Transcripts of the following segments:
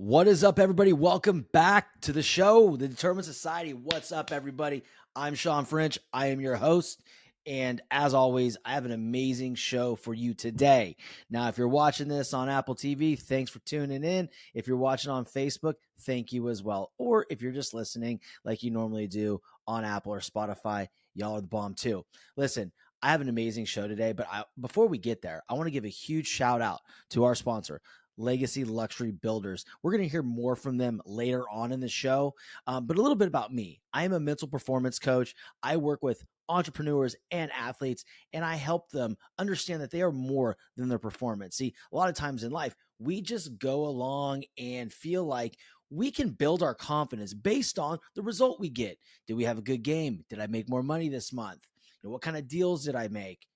What is up, everybody? Welcome back to the show, The Determined Society. What's up, everybody? I'm Sean French. I am your host. And as always, I have an amazing show for you today. Now, if you're watching this on Apple TV, thanks for tuning in. If you're watching on Facebook, thank you as well. Or if you're just listening like you normally do on Apple or Spotify, y'all are the bomb too. Listen, I have an amazing show today, but before we get there, I want to give a huge shout out to our sponsor, Legacy Luxury Builders. We're going to hear more from them later on in the show, but a little bit about me. I am a mental performance coach. I work with entrepreneurs and athletes, and I help them understand that they are more than their performance. See, a lot of times in life, we just go along and feel like we can build our confidence based on the result we get. Did we have a good game? Did I make more money this month? What kind of deals did I make?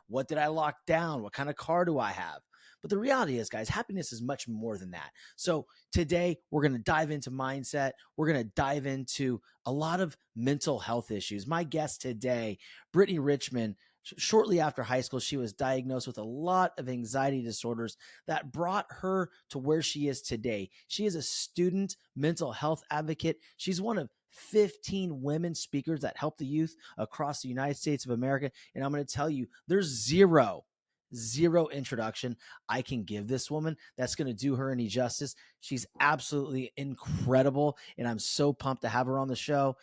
What did I lock down? What kind of car do I have? But the reality is, guys, happiness is much more than that. So today we're going to dive into mindset. We're going to dive into a lot of mental health issues. My guest today, Brittany Richmond, shortly after high school, she was diagnosed with a lot of anxiety disorders that brought her to where she is today. She is a student mental health advocate. She's one of 15 women speakers that help the youth across the United States of America. And I'm going to tell you, there's zero introduction I can give this woman that's going to do her any justice. She's absolutely incredible, and I'm so pumped to have her on the show.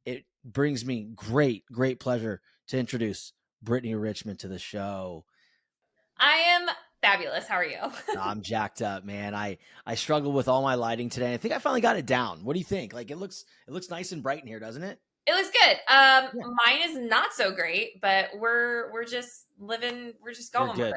It brings me great pleasure to introduce Brittany Richmond to the show. I am fabulous. How are you? I'm jacked up, man. I struggled with all my lighting today. I think I finally got it down. What do you think? Like, it looks nice and bright in here, doesn't it? It looks good. Yeah. Mine is not so great, but we're just living. We're just going with it.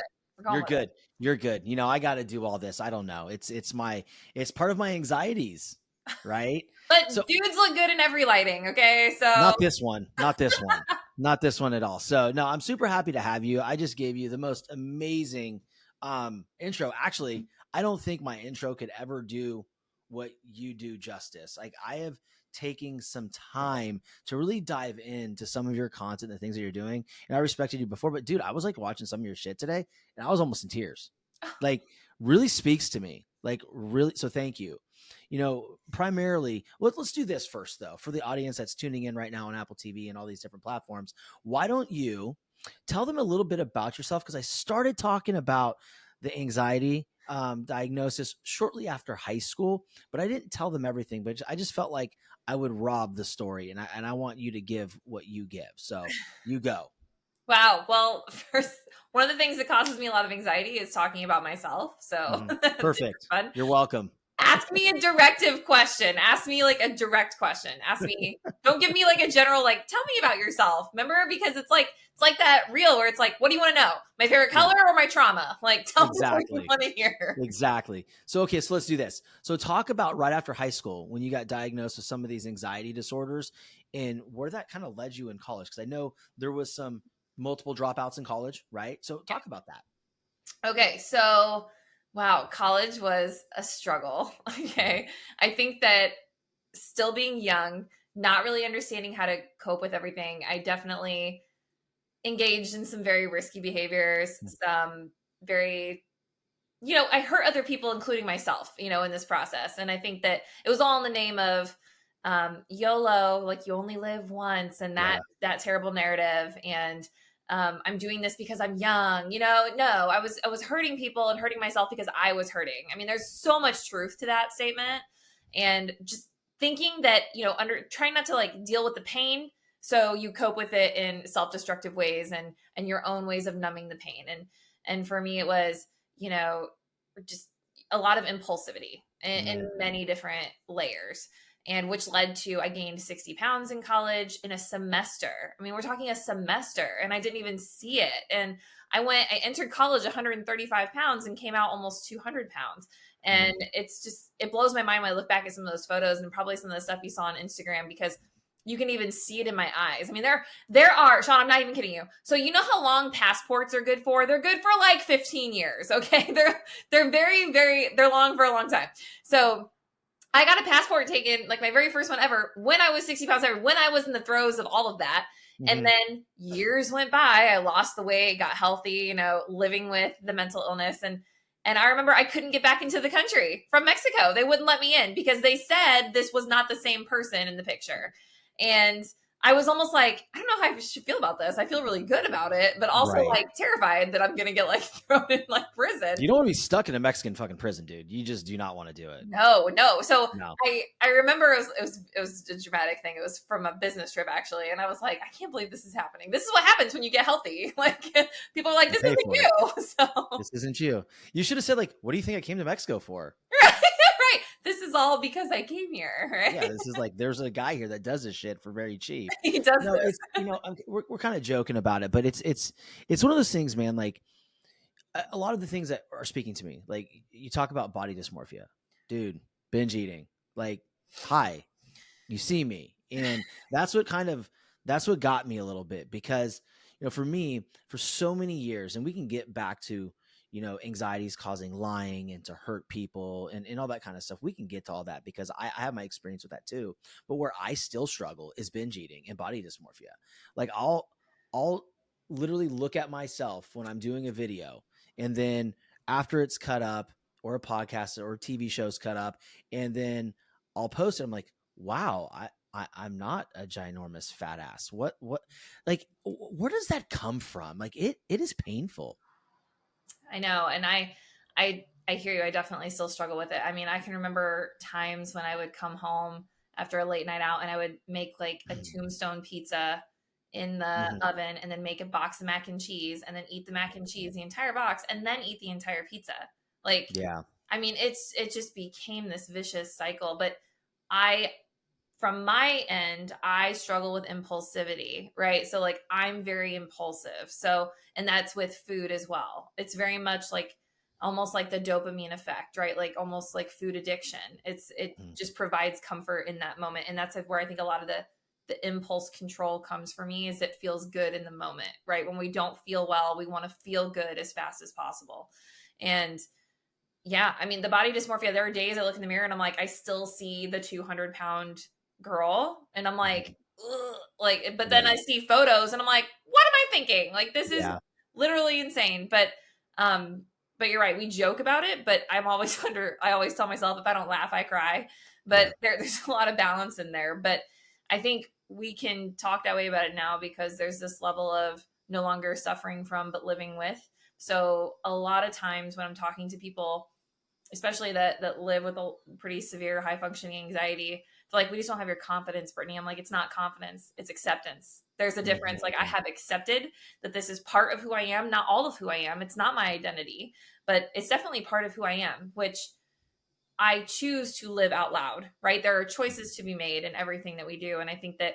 You're good. You're good. I got to do all this. I don't know. It's part of my anxieties, right? But dudes look good in every lighting. Okay. So not this one, not this one at all. So no, I'm super happy to have you. I just gave you the most amazing intro. Actually, I don't think my intro could ever do what you do justice. Like, I have taking some time to really dive into some of your content, the things that you're doing. And I respected you before, but dude, I was like watching some of your shit today and I was almost in tears. Like, really speaks to me. Like, really. So thank you. Primarily, let's do this first though, for the audience that's tuning in right now on Apple TV and all these different platforms. Why don't you tell them a little bit about yourself? Because I started talking about the anxiety diagnosis shortly after high school, but I didn't tell them everything, but I just felt like I would rob the story, and I want you to give what you give. So you go. Wow. Well, first, one of the things that causes me a lot of anxiety is talking about myself. So Perfect. You're welcome. Ask me a directive question. Ask me like a direct question. Ask me, don't give me like a general, like, tell me about yourself. Remember? Because it's like that reel where it's like, what do you want to know? My favorite color or my trauma? Like, tell me what you want to hear. Exactly. So, okay, so let's do this. So talk about right after high school when you got diagnosed with some of these anxiety disorders and where that kind of led you in college. Because I know there was some multiple dropouts in college, right? So talk about that. Okay, so wow, college was a struggle. Okay. I think that still being young, not really understanding how to cope with everything, I definitely engaged in some very risky behaviors, some very, I hurt other people, including myself, in this process. And I think that it was all in the name of YOLO, like you only live once, and that terrible narrative. And I'm doing this because I'm young, no, I was hurting people and hurting myself because I was hurting. I mean, there's so much truth to that statement, and just thinking that, trying not to like deal with the pain. So you cope with it in self-destructive ways and your own ways of numbing the pain. And for me, it was, just a lot of impulsivity in many different layers. And which led to, I gained 60 pounds in college in a semester. I mean, we're talking a semester, and I didn't even see it. And I entered college 135 pounds and came out almost 200 pounds. And it blows my mind when I look back at some of those photos and probably some of the stuff you saw on Instagram, because you can even see it in my eyes. I mean, there are, Sean, I'm not even kidding you. So you know how long passports are good for? They're good for like 15 years. Okay. They're very, they're long for a long time. So I got a passport taken, like my very first one ever, when I was 60 pounds, when I was in the throes of all of that. And then years went by, I lost the weight, got healthy, living with the mental illness. And And I remember I couldn't get back into the country from Mexico. They wouldn't let me in because they said this was not the same person in the picture. And I was almost like, I don't know how I should feel about this. I feel really good about it, but also Right. like terrified that I'm going to get like thrown in like prison. You don't want to be stuck in a Mexican fucking prison, dude. You just do not want to do it. No. So No. I remember it was a dramatic thing. It was from a business trip actually, and I was like, I can't believe this is happening. This is what happens when you get healthy. Like people are like, this isn't you. So this isn't you. You should have said like, what do you think I came to Mexico for? Right. This is all because I came here. Right? Yeah, this is like there's a guy here that does this shit for very cheap. He does No, this. it's we're kind of joking about it, but it's one of those things, man. Like a lot of the things that are speaking to me, like you talk about body dysmorphia, dude, binge eating, like, hi, you see me, and that's what got me a little bit because for me, for so many years, and we can get back to anxieties causing lying and to hurt people and all that kind of stuff. We can get to all that because I have my experience with that too. But where I still struggle is binge eating and body dysmorphia. Like I'll literally look at myself when I'm doing a video, and then after it's cut up or a podcast or a TV show's cut up, and then I'll post it. I'm like, wow, I'm not a ginormous fat ass. What, like, where does that come from? Like it is painful. I know. And I hear you. I definitely still struggle with it. I mean, I can remember times when I would come home after a late night out and I would make like a tombstone pizza in the oven and then make a box of mac and cheese and then eat the mac and cheese, the entire box, and then eat the entire pizza. Like, yeah. I mean, it just became this vicious cycle. But from my end, I struggle with impulsivity, right? So like I'm very impulsive. So, and that's with food as well. It's very much like almost like the dopamine effect, right? Like almost like food addiction. It just provides comfort in that moment. And that's where I think a lot of the impulse control comes for me, is it feels good in the moment, right? When we don't feel well, we want to feel good as fast as possible. And yeah, I mean, the body dysmorphia, there are days I look in the mirror and I'm like, I still see the 200-pound girl. And I'm like, ugh, like, but then I see photos and I'm like, what am I thinking? Like, this is literally insane. But you're right. We joke about it, but I always tell myself if I don't laugh, I cry. But there's a lot of balance in there. But I think we can talk that way about it now because there's this level of no longer suffering from, but living with. So a lot of times when I'm talking to people, especially that live with a pretty severe high functioning anxiety, like, we just don't have your confidence, Brittany. I'm like, it's not confidence, it's acceptance. There's a difference. Like, I have accepted that this is part of who I am, not all of who I am. It's not my identity, but it's definitely part of who I am, which I choose to live out loud, right? There are choices to be made in everything that we do. And I think that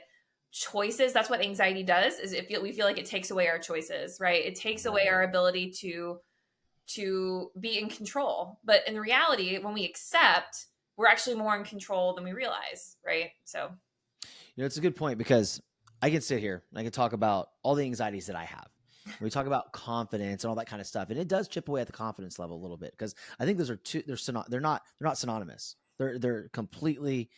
choices, that's what anxiety does, is we feel like it takes away our choices, right? It takes away our ability to be in control. But in reality, when we accept, we're actually more in control than we realize, right? So, it's a good point because I can sit here and I can talk about all the anxieties that I have. We talk about confidence and all that kind of stuff, and it does chip away at the confidence level a little bit because I think those are they're not synonymous. They're completely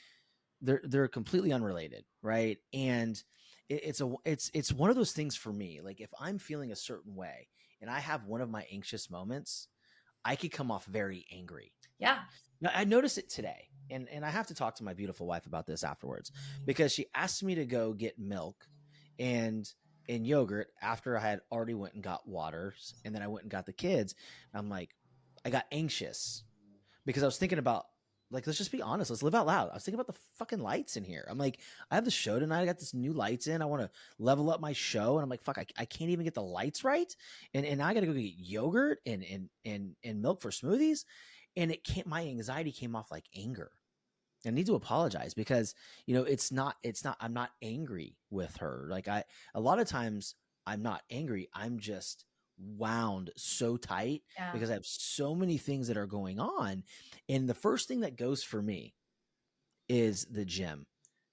unrelated, right? And it's one of those things for me. Like if I'm feeling a certain way and I have one of my anxious moments, I could come off very angry. Yeah. Now, I noticed it today, and I have to talk to my beautiful wife about this afterwards because she asked me to go get milk and yogurt after I had already went and got waters, and then I went and got the kids. I'm like, I got anxious because I was thinking about, like, let's just be honest. Let's live out loud. I was thinking about the fucking lights in here. I'm like, I have the show tonight. I got this new lights in. I want to level up my show. And I'm like, fuck, I can't even get the lights right. And now I got to go get yogurt and milk for smoothies. And my anxiety came off like anger. I need to apologize because, I'm not angry with her. Like a lot of times I'm not angry. I'm just wound so tight because I have so many things that are going on. And the first thing that goes for me is the gym.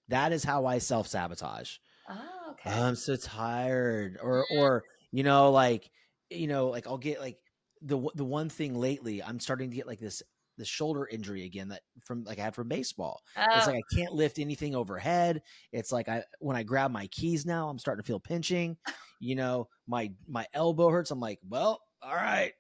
That is how I self-sabotage. Oh, okay. I'm so tired or like I'll get like the one thing lately, I'm starting to get like this shoulder injury again that I had from baseball. It's like I can't lift anything overhead. It's like when I grab my keys now, I'm starting to feel pinching. My elbow hurts. I'm like, well, all right.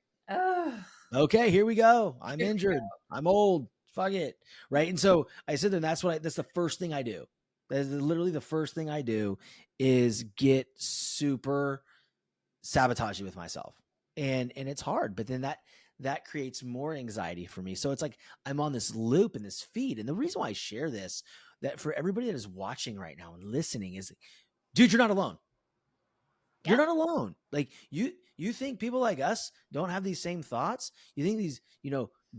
Okay, here we go. I'm Here we go. injured. I'm old. Fuck it. Right. And so I said, then that's the first thing I do. That is literally the first thing I do is get super sabotagey with myself. And it's hard, but then that creates more anxiety for me. So it's like I'm on this loop and this feed. And the reason why I share this, that for everybody that is watching right now and listening is, dude, you're not alone. You're Yeah. not alone. Like you think people like us don't have these same thoughts? You think these,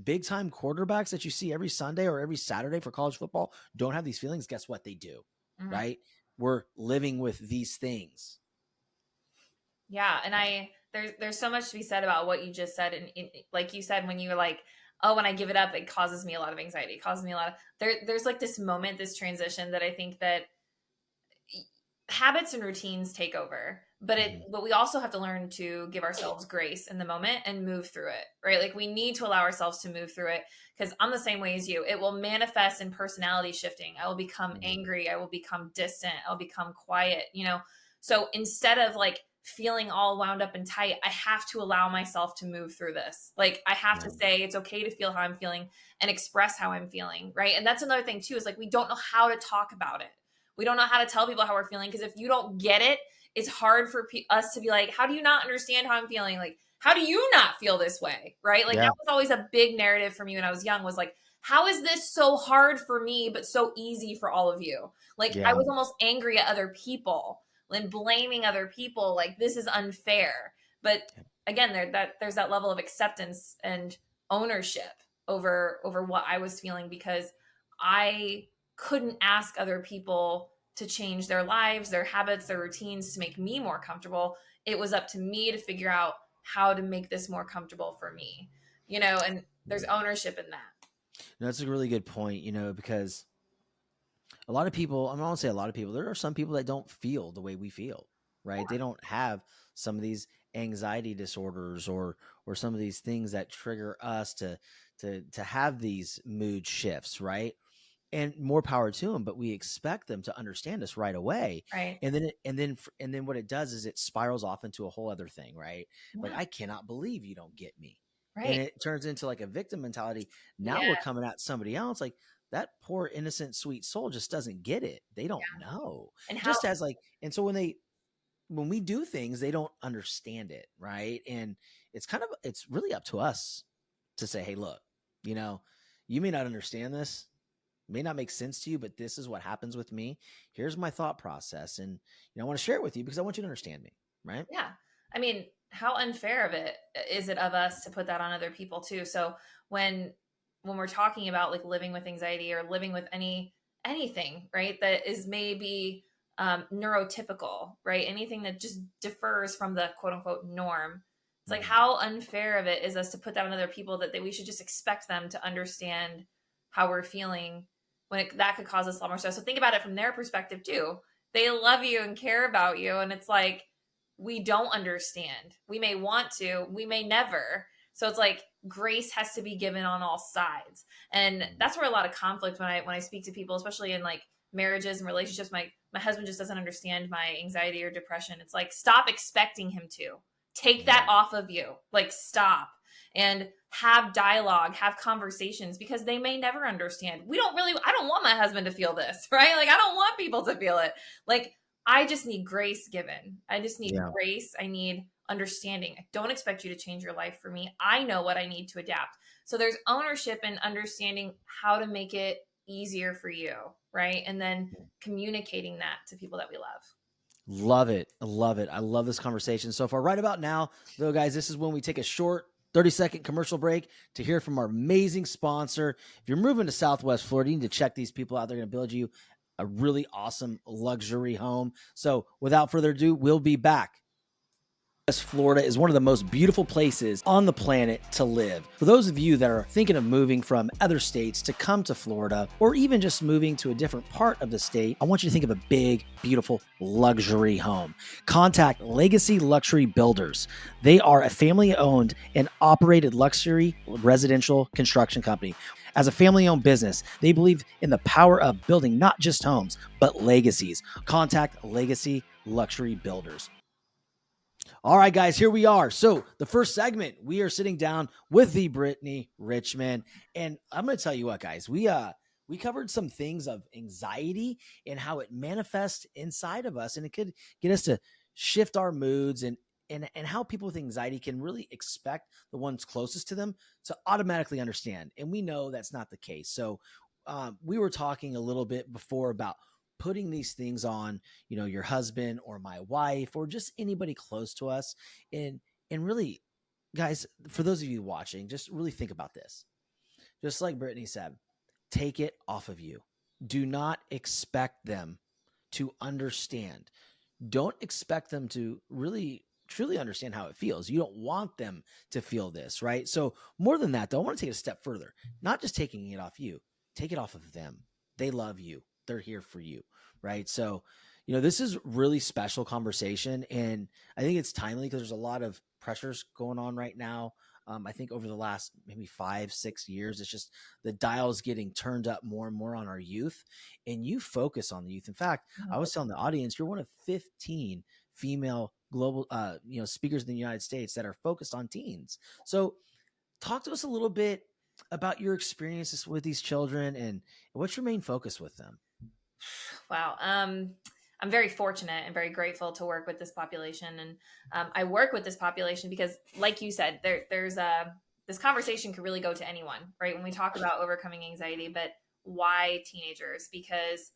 big time quarterbacks that you see every Sunday or every Saturday for college football don't have these feelings? Guess what? They do. Mhm. Right? We're living with these things. Yeah, and there's so much to be said about what you just said, and like you said, when you were like, oh, when I give it up, it causes me a lot of anxiety. It causes me a lot of there's like this moment, this transition that I think that habits and routines take over, but we also have to learn to give ourselves grace in the moment and move through it, right? Like we need to allow ourselves to move through it, because I'm the same way as you. It will manifest in personality shifting. I will become angry, I will become distant, I'll become quiet, so instead of like feeling all wound up and tight, I have to allow myself to move through this. Like I have to say it's okay to feel how I'm feeling and express how I'm feeling, right? And that's another thing too, is like we don't know how to talk about it. We don't know how to tell people how we're feeling, because if you don't get it, it's hard for us to be like, how do you not understand how I'm feeling? Like, how do you not feel this way? Right? Like that was always a big narrative for me when I was young, was like, how is this so hard for me, but so easy for all of you? Like I was almost angry at other people and blaming other people. Like this is unfair. But again, there's that level of acceptance and ownership over what I was feeling, because I couldn't ask other people to change their lives, their habits, their routines to make me more comfortable. It was up to me to figure out how to make this more comfortable for me, and there's ownership in that. That's a really good point, because a lot of people, I'm not gonna say a lot of people, there are some people that don't feel the way we feel, right? Yeah. They don't have some of these anxiety disorders or some of these things that trigger us to have these mood shifts, right? And more power to them, but we expect them to understand us right away. Right. And then what it does is it spirals off into a whole other thing, right? Like, Yeah. I cannot believe you don't get me. And Right. it turns into like a victim mentality. Now Yeah. we're coming at somebody else like, that poor innocent sweet soul just doesn't get it. They don't know. And how Just as like, and so when we do things, they don't understand it, right? And it's really up to us to say, hey, look, you may not understand this, may not make sense to you, but this is what happens with me. Here's my thought process. And I want to share it with you because I want you to understand me. Right. Yeah. I mean, how unfair of it is it of us to put that on other people too? So when we're talking about like living with anxiety or living with anything, right, that is maybe neurotypical, right? Anything that just differs from the quote unquote norm. It's like, how unfair of it is us to put that on other people, that we should just expect them to understand how we're feeling, when that could cause us a lot more stress. So think about it from their perspective too. They love you and care about you. And it's like, we don't understand. We may want to, we may never. So it's like grace has to be given on all sides. And that's where a lot of conflict, when I speak to people, especially in like marriages and relationships, my husband just doesn't understand my anxiety or depression. It's like, stop expecting him to. Take that off of you. Like, stop. And have dialogue, have conversations, because they may never understand. I don't want my husband to feel this, right? Like, I don't want people to feel it. Like, I just need grace given. I just need grace. I need understanding. I don't expect you to change your life for me. I know what I need to adapt. So there's ownership and understanding how to make it easier for you, right? And then communicating that to people that we love. Love it. I love it. I love this conversation so far. Right about now, though, guys, this is when we take a short 30-second commercial break to hear from our amazing sponsor. If you're moving to Southwest Florida, you need to check these people out. They're going to build you a really awesome luxury home. So without further ado, we'll be back. Florida is one of the most beautiful places on the planet to live. For those of you that are thinking of moving from other states to come to Florida, or even just moving to a different part of the state, I want you to think of a big, beautiful luxury home. Contact Legacy Luxury Builders. They are a family-owned and operated luxury residential construction company. As a family-owned business, they believe in the power of building not just homes, but legacies. Contact Legacy Luxury Builders. All right, guys, here we are. So the first segment, we are sitting down with the Brittany Richmond, and I'm going to tell you what, guys, we covered some things of anxiety and how it manifests inside of us, and it could get us to shift our moods and how people with anxiety can really expect the ones closest to them to automatically understand. And we know that's not the case. So we were talking a little bit before about putting these things on, your husband or my wife or just anybody close to us. And really, guys, for those of you watching, just really think about this. Just like Brittany said, take it off of you. Do not expect them to understand. Don't expect them to really truly understand how it feels. You don't want them to feel this, right? So more than that, though, I want to take it a step further. Not just taking it off you, take it off of them. They love you. They're here for you, right? So, this is really special conversation, and I think it's timely because there's a lot of pressures going on right now. I think over the last maybe 5-6 years, it's just the dial's getting turned up more and more on our youth, and you focus on the youth. In fact, I was telling the audience, you're one of 15 female global, speakers in the United States that are focused on teens. So talk to us a little bit about your experiences with these children and what's your main focus with them. Wow. I'm very fortunate and very grateful to work with this population. And I work with this population because, like you said, this conversation could really go to anyone, right? When we talk about overcoming anxiety, but why teenagers? Because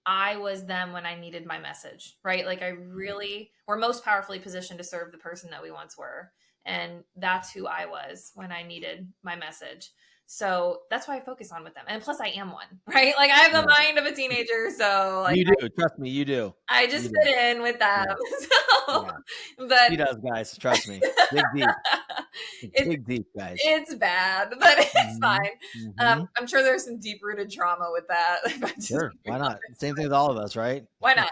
I was them when I needed my message, right? Like we're most powerfully positioned to serve the person that we once were. And that's who I was when I needed my message. So that's why I focus on with them. And plus I am one, right? Like I have the mind of a teenager. So like you do. Trust me, you do. I just fit in with them. Yeah. So, Yeah. but She does, guys. Trust me. Dig deep. Dig deep, guys. It's bad, but it's fine. Mm-hmm. I'm sure there's some deep rooted trauma with that. Sure. Why not? Same thing with all of us, right? Why not?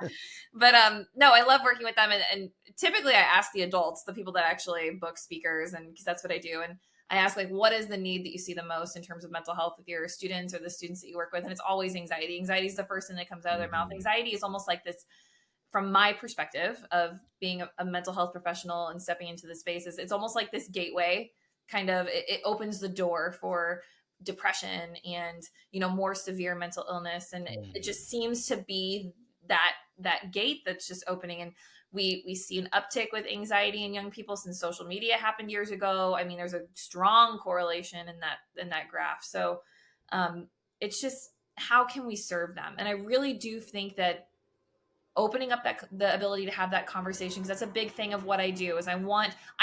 But no, I love working with them, and typically I ask the adults, the people that actually book speakers, and because that's what I do, and I ask like, what is the need that you see the most in terms of mental health with your students or the students that you work with, and it's always anxiety. Anxiety is the first thing that comes out of their mouth. Anxiety is almost like this, from my perspective of being a mental health professional and stepping into the spaces, it's almost like this gateway. Kind of, it opens the door for depression and more severe mental illness, and it just seems to be that gate that's just opening. And we see an uptick with anxiety in young people since social media happened years ago. I mean, there's a strong correlation in that graph. So it's just, how can we serve them? And I really do think that opening up the ability to have that conversation, because that's a big thing of what I do, is I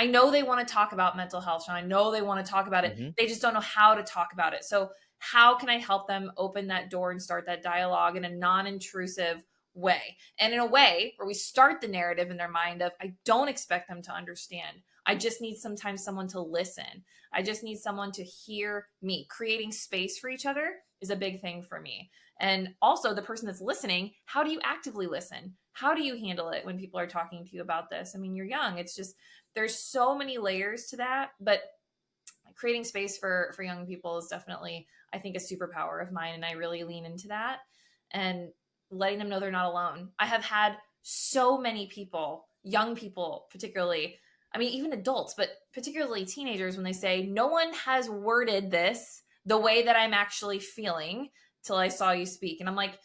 know they want to talk about mental health, and I know they want to talk about it. They just don't know how to talk about it. So how can I help them open that door and start that dialogue in a non-intrusive way, and in a way where we start the narrative in their mind of, I don't expect them to understand. I just need sometimes someone to listen. I just need someone to hear me. Creating space for each other is a big thing for me. And also the person that's listening, how do you actively listen? How do you handle it when people are talking to you about this? I mean, you're young. It's just, there's so many layers to that, but creating space for young people is definitely, I think, a superpower of mine. And I really lean into that and letting them know they're not alone. I have had so many people, young people particularly, I mean, even adults, but particularly teenagers, when they say, no one has worded this the way that I'm actually feeling till I saw you speak. And I'm like,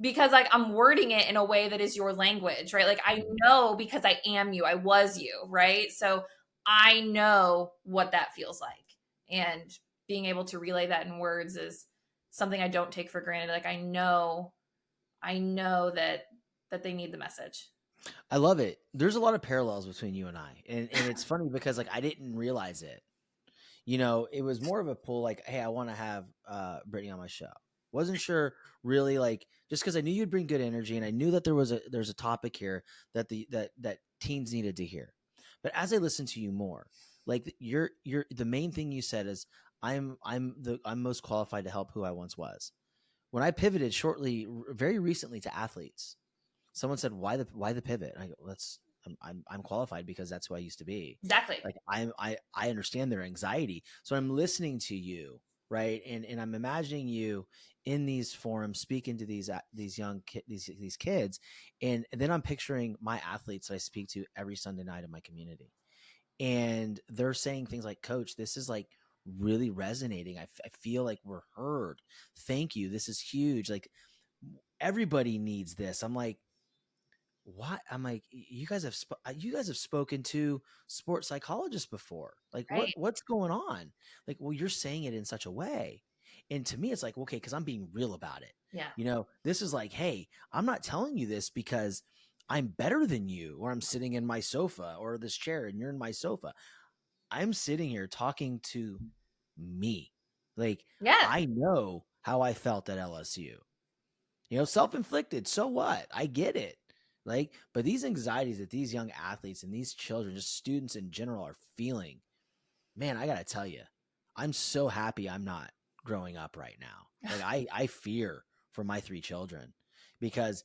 because like I'm wording it in a way that is your language, right? Like I know, because I am you, I was you, right? So I know what that feels like. And being able to relay that in words is something I don't take for granted. Like I know that they need the message. I love it. There's a lot of parallels between you and I. And it's funny because like I didn't realize it. It was more of a pull, like, hey, I want to have Brittany on my show. Wasn't sure really, like, just because I knew you'd bring good energy and I knew that there's a topic here that that teens needed to hear. But as I listened to you more, like you're the main thing you said is I'm most qualified to help who I once was. When I pivoted very recently to athletes, someone said, why the pivot? And I go, I'm qualified because that's who I used to be. Exactly. Like I understand their anxiety. So I'm listening to you. right? And I'm imagining you in these forums speaking to these these kids, and then I'm picturing my athletes that I speak to every Sunday night in my community, and they're saying things like, "Coach, this is like really resonating. I feel like we're heard. Thank you. This is huge. Like everybody needs this." I'm like, what? I'm like, you guys have spoken to sports psychologists before. Like, Right. what's going on? Like, well, you're saying it in such a way, and to me, it's like, okay, because I'm being real about it. Yeah. This is like, hey, I'm not telling you this because I'm better than you, or I'm sitting in my sofa or this chair, and you're in my sofa. I'm sitting here talking to me. Like, Yeah. I know how I felt at LSU. Self-inflicted. So what? I get it. Like, but these anxieties that these young athletes and these children, just students in general, are feeling, man, I gotta tell you, I'm so happy I'm not growing up right now. Like, I fear for my 3 children because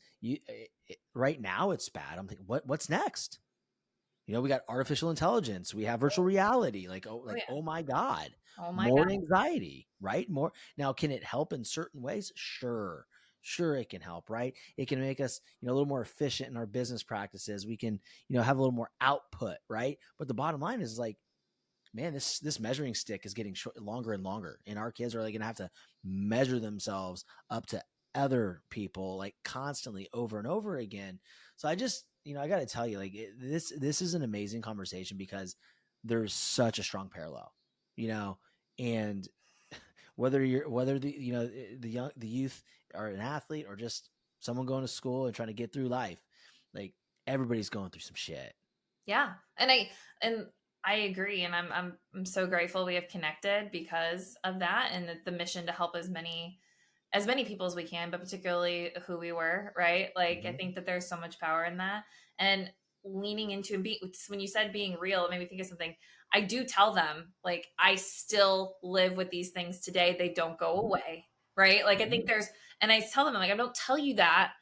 right now it's bad. I'm thinking, what's next? We got artificial intelligence. We have virtual reality. Oh, yeah. Oh my God, Oh my more God. anxiety, right? More. Now, can it help in certain ways? Sure, it can help, right? It can make us, a little more efficient in our business practices. We can, have a little more output, right? But the bottom line is like, man, this measuring stick is getting longer and longer, and our kids are like going to have to measure themselves up to other people like constantly over and over again. So I just, I got to tell you, like this is an amazing conversation because there's such a strong parallel, and whether the youth are an athlete or just someone going to school and trying to get through life, like everybody's going through some shit. Yeah. And I agree. And I'm so grateful we have connected because of that, and the mission to help as many people as we can, but particularly who we were, right? Like, I Mm-hmm. think that there's so much power in that. And leaning into and when you said being real, it made me think of something. I do tell them, like, I still live with these things today. They don't go away, right? Like, I think and I tell them, I'm like, I don't tell you that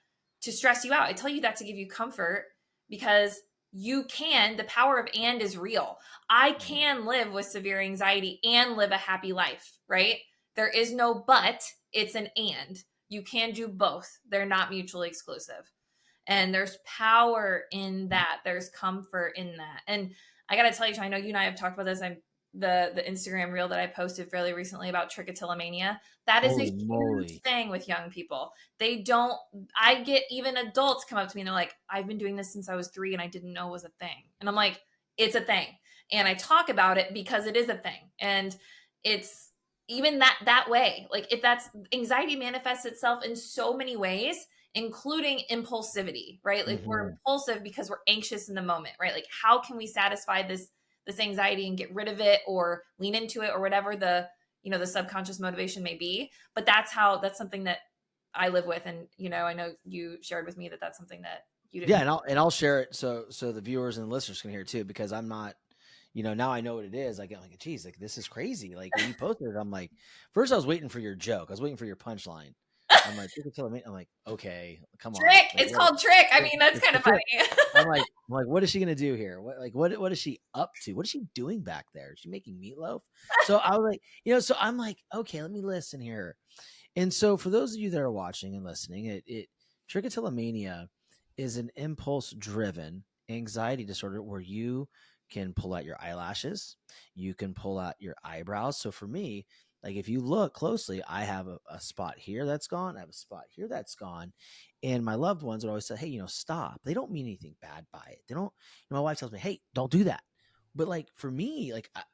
to stress you out. I tell you that to give you comfort because the power of and is real. I can live with severe anxiety and live a happy life, right? There is no but, it's an and. You can do both. They're not mutually exclusive. And there's power in that. There's comfort in that. And I got to tell you, I know you and I have talked about this. The Instagram reel that I posted fairly recently about trichotillomania. That is a Holy huge moly. thing with young people. I get even adults come up to me and they're like, I've been doing this since I was 3 and I didn't know it was a thing. And I'm like, it's a thing. And I talk about it because it is a thing. And it's even that way. Like, if that's anxiety manifests itself in so many ways, including impulsivity, right? Like, we're Mm-hmm. impulsive because we're anxious in the moment, right? Like, how can we satisfy this anxiety and get rid of it or lean into it or whatever the subconscious motivation may be. But that's something that I live with. And, I know you shared with me that that's something that you didn't. Yeah, and I'll share it so the viewers and listeners can hear it too, because I'm not, now I know what it is. I get like, geez, like this is crazy. Like when you posted it, I'm like, first I was waiting for your joke. I was waiting for your punchline. I'm like, I'm like, okay, come on. Trick. Like It's called trick. I mean, that's it's kind the of trick. funny. I'm like, what is she gonna do here? What is she up to? What is she doing back there? Is she making meatloaf? So I was like, so I'm like, okay, let me listen here. And so for those of you that are watching and listening, trichotillomania is an impulse-driven anxiety disorder where you can pull out your eyelashes, you can pull out your eyebrows. So for me, like if you look closely, I have a spot here that's gone, I have a spot here that's gone. And my loved ones would always say, hey, stop. They don't mean anything bad by it. They don't, my wife tells me, hey, don't do that. But like for me,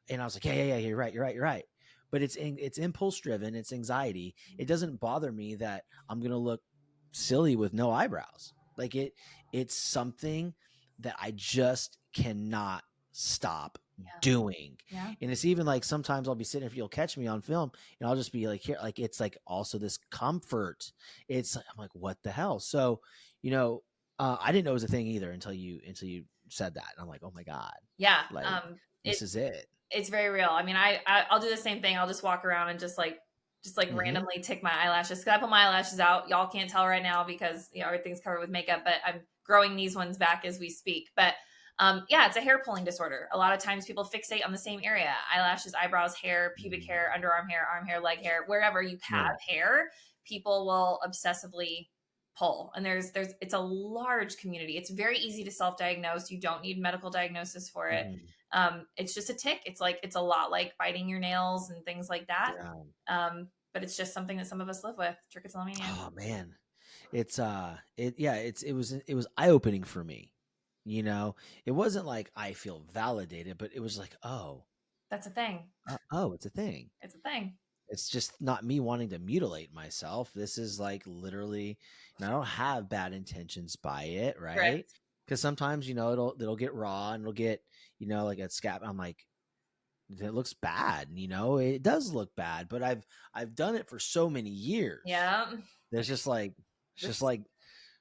and I was like, yeah, you're right. But it's impulse driven, it's anxiety. It doesn't bother me that I'm gonna look silly with no eyebrows. Like it's something that I just cannot stop doing. Yeah. And it's even like sometimes I'll be sitting, if you'll catch me on film, and I'll just be like here, like it's like also this comfort. I'm like, what the hell? So, I didn't know it was a thing either until you said that. And I'm like, oh my God. Yeah. Like this is it. It's very real. I mean, I'll do the same thing. I'll just walk around and just randomly tick my eyelashes. Cause I put my eyelashes out. Y'all can't tell right now because everything's covered with makeup, but I'm growing these ones back as we speak. But Yeah, it's a hair pulling disorder. A lot of times people fixate on the same area: eyelashes, eyebrows, hair, pubic hair, underarm hair, arm hair, leg hair. Wherever you have Yeah. hair, people will obsessively pull. And it's a large community. It's very easy to self-diagnose. You don't need medical diagnosis for it. Mhm. It's just a tick. It's a lot like biting your nails and things like that. Yeah. But it's just something that some of us live with. Trichotillomania. Oh man. It's it was eye-opening for me. It wasn't like I feel validated, but it was like, That's a thing. it's a thing. It's a thing. It's just not me wanting to mutilate myself. This is like literally, and I don't have bad intentions by it, right? Correct. Because sometimes it'll get raw and it'll get like a scab. I'm like, it looks bad. It does look bad, but I've done it for so many years. Yeah. There's just like it's just like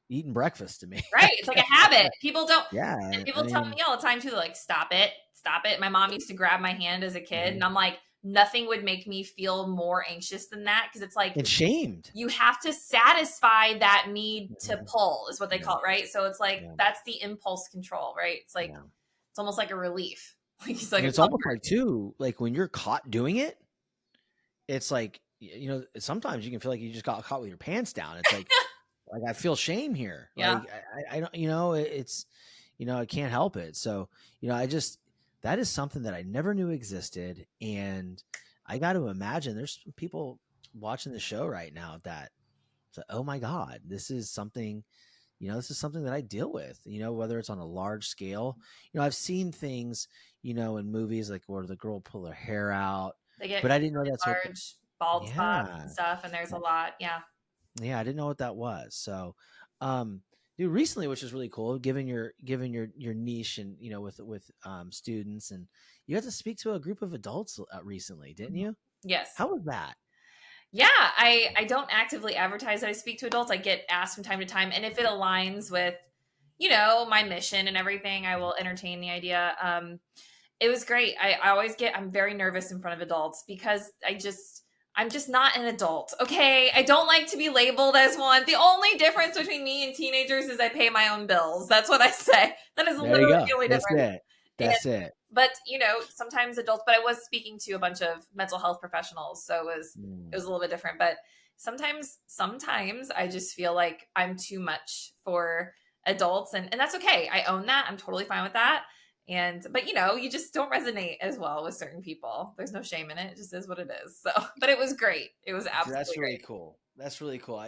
eating breakfast to me. Right. It's like a habit. People don't. Yeah. And people tell me all the time too, they're like, stop it. Stop it. My mom used to grab my hand as a kid, and I'm like, nothing would make me feel more anxious than that. Cause it's like, and shamed. You have to satisfy that need to pull, is what they call it. Right. So it's like, that's the impulse control, right? It's like, it's almost like a relief. It's like, it's almost like too, like when you're caught doing it, it's like, sometimes you can feel like you just got caught with your pants down. It's like, like I feel shame here. Yeah. Like I don't, it's, I can't help it. So, that is something that I never knew existed. And I got to imagine there's people watching the show right now that, oh my God, this is something, this is something that I deal with, whether it's on a large scale. I've seen things, in movies like where the girl pull her hair out, but I didn't know that's large bald spots and stuff. And there's a lot. Yeah. Yeah. I didn't know what that was. So, dude, recently, which is really cool, given your niche and, with students, and you got to speak to a group of adults recently, didn't you? Yes. How was that? Yeah, I don't actively advertise that I speak to adults. I get asked from time to time. And if it aligns with, my mission and everything, I will entertain the idea. It was great. I'm very nervous in front of adults because I'm just not an adult. Okay. I don't like to be labeled as one. The only difference between me and teenagers is I pay my own bills. That's what I say. That is literally the only difference. That's it. But sometimes adults, but I was speaking to a bunch of mental health professionals. So it was a little bit different, but sometimes I just feel like I'm too much for adults, and that's okay. I own that. I'm totally fine with that. But you just don't resonate as well with certain people. There's no shame in it. It just is what it is. So, but it was great. It was absolutely That's really great. cool. That's really cool.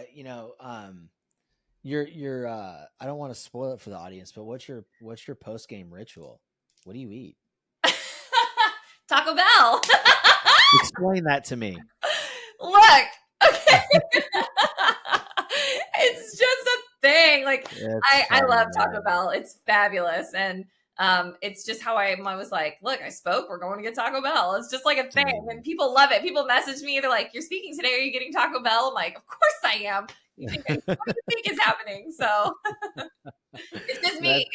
You're I don't want to spoil it for the audience, but what's your post-game ritual? What do you eat? Taco Bell. Explain that to me. Look, okay. It's just a thing. Like I love Taco Bell. It's fabulous. And it's just how I was like, look, I spoke, we're going to get Taco Bell. It's just like a thing. And people love it. People message me. They're like, you're speaking today. Are you getting Taco Bell? I'm like, of course I am. What do you think is happening? So it's just me.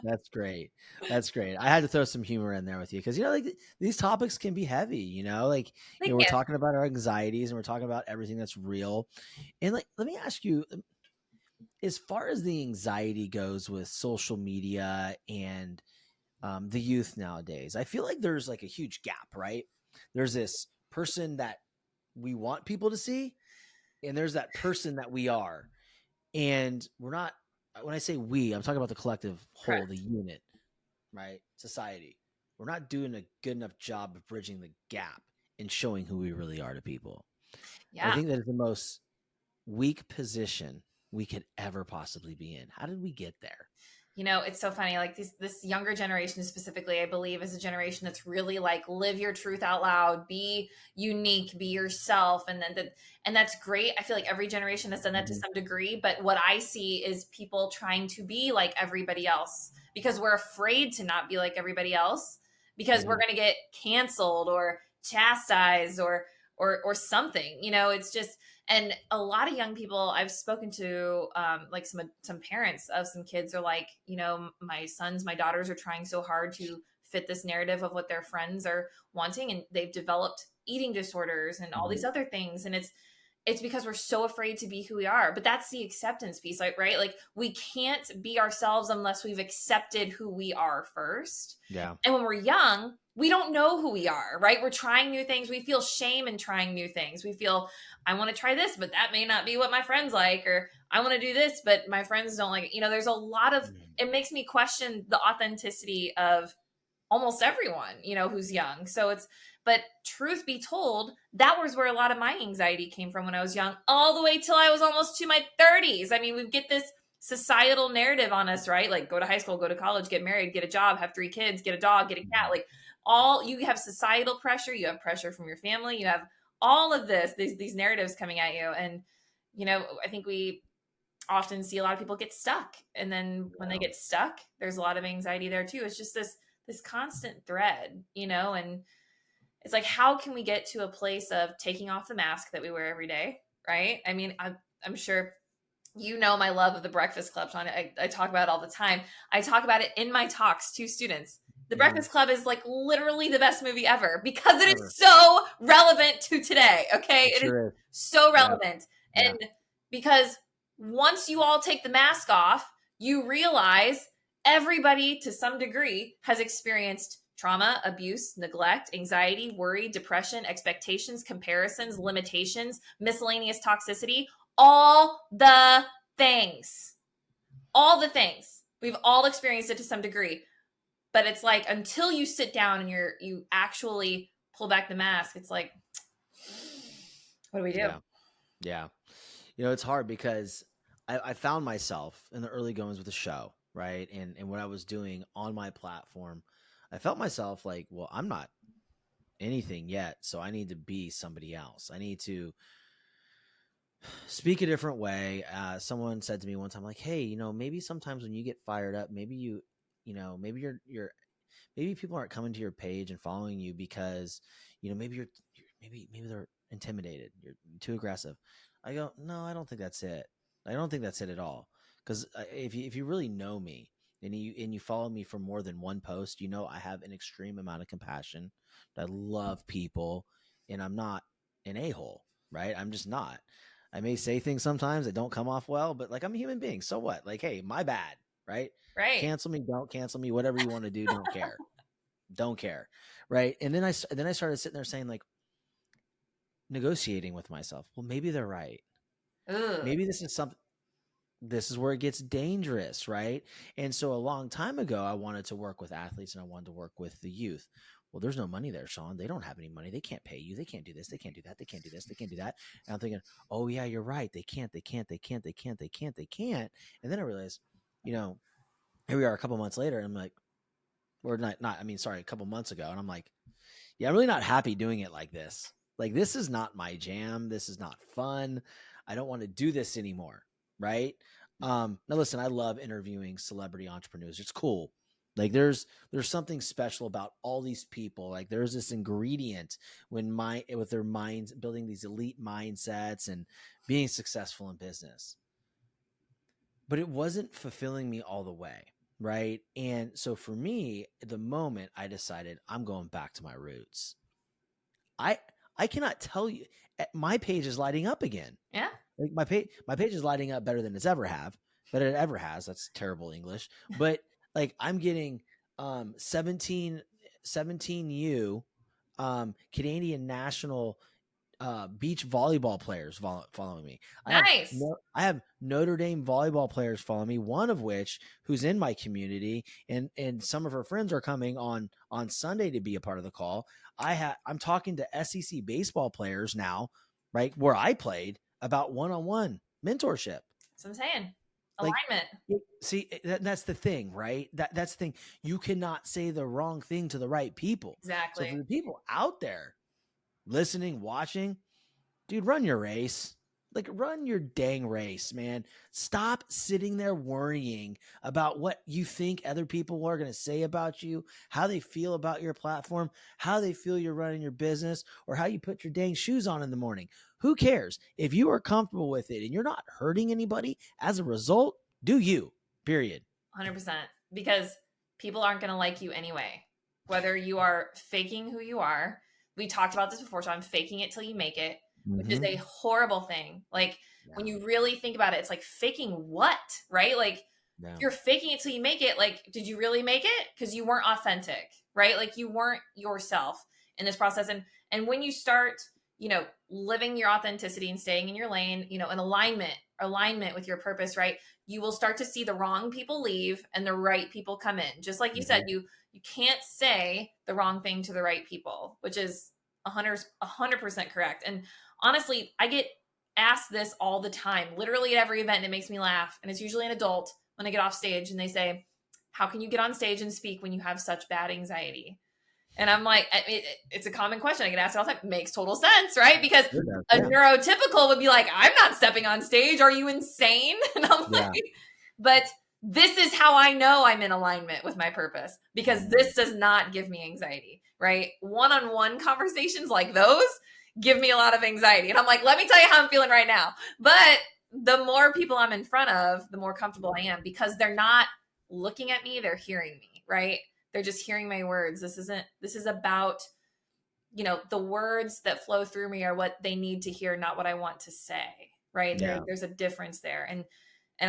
That's great. That's great. I had to throw some humor in there with you because, like these topics can be heavy, we're talking about our anxieties and we're talking about everything that's real. And like, let me ask you, as far as the anxiety goes with social media and the youth nowadays, I feel like there's like a huge gap, right? There's this person that we want people to see, and there's that person that we are. And we're not, when I say we, I'm talking about the collective whole, Correct. The unit, right? Society. We're not doing a good enough job of bridging the gap and showing who we really are to people. Yeah. I think that is the most weak position we could ever possibly be in. How did we get there? It's so funny. Like this younger generation specifically, I believe, is a generation that's really like, live your truth out loud, be unique, be yourself. And that's great. I feel like every generation has done that to some degree. But what I see is people trying to be like everybody else because we're afraid to not be like everybody else because we're going to get canceled or chastised or something, it's just, and a lot of young people I've spoken to, like some parents of some kids are like, my daughters are trying so hard to fit this narrative of what their friends are wanting. And they've developed eating disorders and all these other things. And it's because we're so afraid to be who we are. But that's the acceptance piece, like, right? Like, we can't be ourselves unless we've accepted who we are first. Yeah. And when we're young, we don't know who we are, right? We're trying new things. We feel shame in trying new things. We feel, I want to try this, but that may not be what my friends like, or I want to do this, but my friends don't like it. There's a lot of, it makes me question the authenticity of almost everyone, who's young. But truth be told, that was where a lot of my anxiety came from when I was young, all the way till I was almost to my 30s. I mean, we get this societal narrative on us, right? Like, go to high school, go to college, get married, get a job, have 3 kids, get a dog, get a cat. Like, you have societal pressure, you have pressure from your family, you have all of these narratives coming at you. And, I think we often see a lot of people get stuck. And then when they get stuck, there's a lot of anxiety there too. It's just this constant thread, and it's like, how can we get to a place of taking off the mask that we wear every day, right? I mean, I'm sure my love of the Breakfast Club, Sean. I talk about it all the time. I talk about it in my talks to students. The Breakfast Club is like literally the best movie ever because it is so relevant to today, okay? It is so relevant. Yeah. And because once you all take the mask off, you realize everybody to some degree has experienced trauma, abuse, neglect, anxiety, worry, depression, expectations, comparisons, limitations, miscellaneous toxicity, all the things. All the things. We've all experienced it to some degree. But it's like, until you sit down and you actually pull back the mask, it's like, what do we do? Yeah. It's hard because I found myself in the early goings with the show, right? And what I was doing on my platform, I felt myself like, well, I'm not anything yet, so I need to be somebody else. I need to speak a different way. Someone said to me one time, like, hey, maybe sometimes when you get fired up, maybe maybe people aren't coming to your page and following you because, maybe maybe they're intimidated. You're too aggressive. I go, no, I don't think that's it. I don't think that's it at all. Because if you really know me and you follow me for more than one post, I have an extreme amount of compassion. I love people, and I'm not an a-hole, right? I'm just not. I may say things sometimes that don't come off well, but like, I'm a human being. So what? Like, hey, my bad, right? Right. Cancel me, don't cancel me, whatever you want to do, don't care. Don't care, right? And then I started sitting there saying, like, negotiating with myself. Well, maybe they're right. Ugh. Maybe this is where it gets dangerous, right? And so a long time ago, I wanted to work with athletes and I wanted to work with the youth. Well, there's no money there, Sean. They don't have any money. They can't pay you. They can't do this. They can't do that. They can't do this. They can't do that. And I'm thinking, oh yeah, you're right. They can't. And then I realized, here we are a couple months later, and I'm like, a couple months ago, and I'm like, yeah, I'm really not happy doing it like this. Like, this is not my jam. This is not fun. I don't want to do this anymore. Right. Now listen, I love interviewing celebrity entrepreneurs. It's cool. Like, there's something special about all these people. Like, there's this ingredient with their minds, building these elite mindsets and being successful in business. But it wasn't fulfilling me all the way. Right. And so for me, at the moment, I decided I'm going back to my roots. I cannot tell you, my page is lighting up again. Yeah. Like, my page is lighting up better than it ever has. That's terrible English. But like, I'm getting 17U Canadian national beach volleyball players following me. Nice. I have Notre Dame volleyball players following me, one of which who's in my community, and some of her friends are coming on Sunday to be a part of the call. I'm talking to SEC baseball players now, right, where I played, about one-on-one mentorship. That's what I'm saying. Alignment. Like, see, that's the thing, right? That's the thing. You cannot say the wrong thing to the right people. Exactly. So for the people out there listening, watching, dude, run your race. Like, run your dang race, man. Stop sitting there worrying about what you think other people are going to say about you, how they feel about your platform, how they feel you're running your business, or how you put your dang shoes on in the morning. Who cares? If you are comfortable with it and you're not hurting anybody as a result, do you, period. 100%. Because people aren't going to like you anyway. Whether you are faking who you are. We talked about this before, so I'm faking it till you make it. which is Mm-hmm. a horrible thing. Like Yeah. when you really think about it, it's like faking what, right? Like Yeah. you're faking it till you make it. Like, did you really make it? Because you weren't authentic, right? Like you weren't yourself in this process. And when you start, living your authenticity and staying in your lane, in alignment with your purpose, right? You will start to see the wrong people leave and the right people come in. Just like you said, Mm-hmm. you can't say the wrong thing to the right people, which is 100% correct. And honestly, I get asked this all the time, literally at every event, and it makes me laugh. And it's usually an adult when I get off stage and they say, how can you get on stage and speak when you have such bad anxiety? And I'm like, it's a common question. I get asked all the time. It makes total sense, right? Because a Yeah. neurotypical would be like, I'm not stepping on stage. Are you insane? And I'm Yeah. like, but this is how I know I'm in alignment with my purpose, because this does not give me anxiety, right? One-on-one conversations like those give me a lot of anxiety. And I'm like, let me tell you how I'm feeling right now. But the more people I'm in front of, the more comfortable I am, because they're not looking at me, they're hearing me, right? They're just hearing my words. This is about, the words that flow through me are what they need to hear, not what I want to say, right? Yeah. There's a difference there. And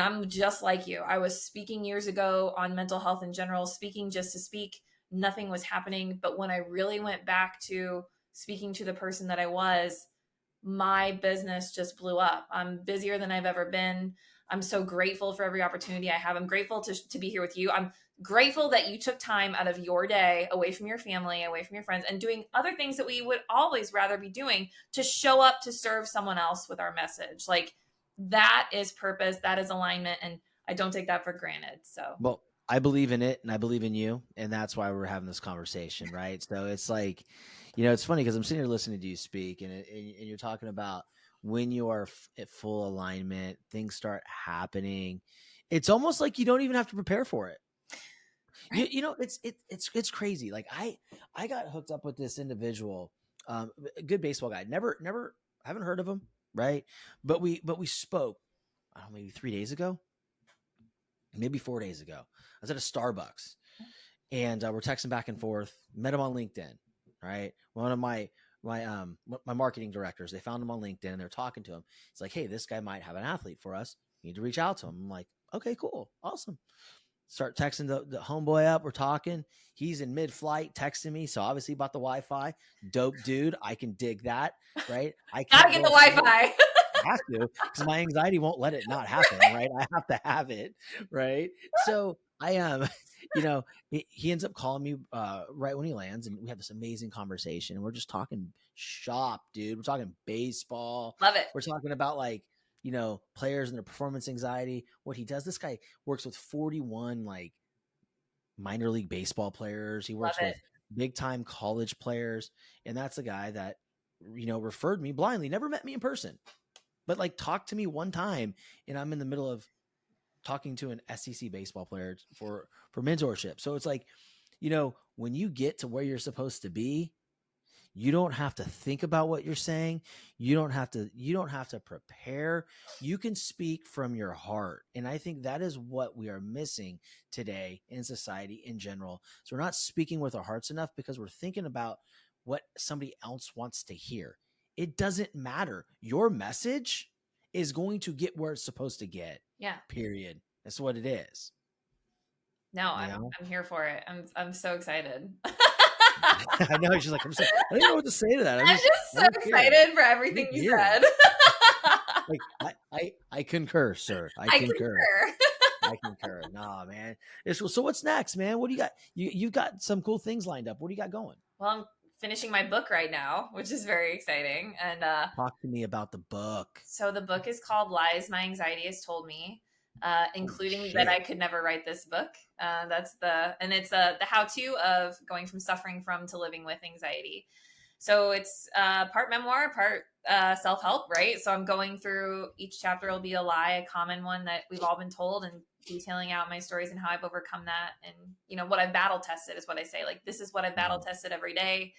I'm just like you. I was speaking years ago on mental health in general, speaking just to speak. Nothing was happening. But when I really went back to speaking to the person that I was, my business just blew up. I'm busier than I've ever been. I'm so grateful for every opportunity I have. I'm grateful to be here with you. I'm grateful that you took time out of your day away from your family, away from your friends, and doing other things that we would always rather be doing to show up to serve someone else with our message. Like that is purpose, that is alignment. And I don't take that for granted. So, Well, I believe in it and I believe in you. And that's why we're having this conversation. Right. So it's like, it's funny because I'm sitting here listening to you speak and you're talking about when you are at full alignment, things start happening. It's almost like you don't even have to prepare for it. right. It's crazy. Like I got hooked up with this individual, a good baseball guy. Never haven't heard of him. Right. But we spoke, I don't know, maybe 3 days ago, maybe 4 days ago. I was at a Starbucks and we're texting back and forth. Met him on LinkedIn. Right, one of my marketing directors, they found him on LinkedIn and they're talking to him. It's like, hey, this guy might have an athlete for us. You need to reach out to him. I'm like, okay, cool, awesome. Start texting the homeboy up. We're talking. He's in mid-flight texting me. So obviously about the Wi-Fi. Dope dude. I can dig that. Right. I Gotta can't get go the a single Wi-Fi. I have to because my anxiety won't let it not happen. Right. I have to have it. Right. So I am, he ends up calling me right when he lands and we have this amazing conversation and we're just talking shop, dude. We're talking baseball. Love it. We're talking about like, players and their performance anxiety, what he does. This guy works with 41 like minor league baseball players. He Love works it. with big time college players. And that's a guy that, referred me blindly, never met me in person, but like talked to me one time. And I'm in the middle of talking to an SEC baseball player for mentorship. So it's like, when you get to where you're supposed to be, you don't have to think about what you're saying. You don't have to prepare. You can speak from your heart. And I think that is what we are missing today in society in general. So we're not speaking with our hearts enough because we're thinking about what somebody else wants to hear. It doesn't matter. Your message is going to get where it's supposed to get. Yeah. Period. That's what it is. No, I'm here for it. I'm so excited. I know. She's like, I don't even know what to say to that. I'm just so excited for everything you said. Like I concur, sir. I concur. I concur. Nah, man. So what's next, man? What do you got? You've got some cool things lined up. What do you got going? Well, I'm finishing my book right now, which is very exciting. And talk to me about the book. So the book is called Lies My Anxiety Has Told Me, including that I could never write this book. It's the how-to of going from suffering from to living with anxiety. So it's part memoir, part self-help, right? So I'm going through each chapter will be a lie, a common one that we've all been told, and detailing out my stories and how I've overcome that. And, what I've battle tested is what I say. Like, this is what I've battle tested every day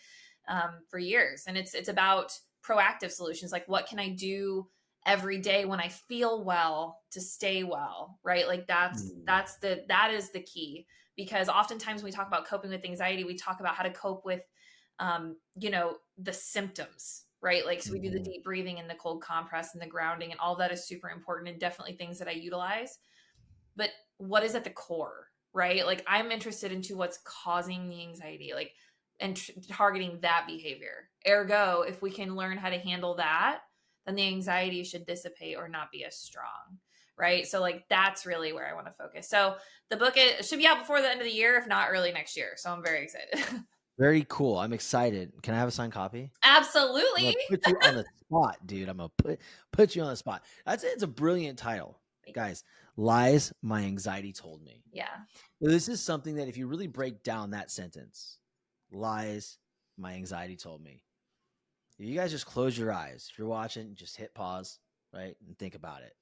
for years. And it's about proactive solutions. Like, what can I do every day when I feel well to stay well, right? Like that is the key, because oftentimes when we talk about coping with anxiety, we talk about how to cope with the symptoms, right? Like, so we do the deep breathing and the cold compress and the grounding, and all that is super important and definitely things that I utilize. But what is at the core, right? Like, I'm interested into what's causing the anxiety, like, and targeting that behavior. Ergo, if we can learn how to handle that, then the anxiety should dissipate or not be as strong, right? So, like, that's really where I want to focus. So the book should be out before the end of the year, if not early next year. So I'm very excited. Very cool. I'm excited. Can I have a signed copy? I'm Absolutely. gonna put you on the spot, dude. I'm gonna put you on the spot. It's a brilliant title, guys. Lies my anxiety told me. Yeah. This is something that if you really break down that sentence, lies my anxiety told me. If you guys just close your eyes, if you're watching, just hit pause, right, and think about it.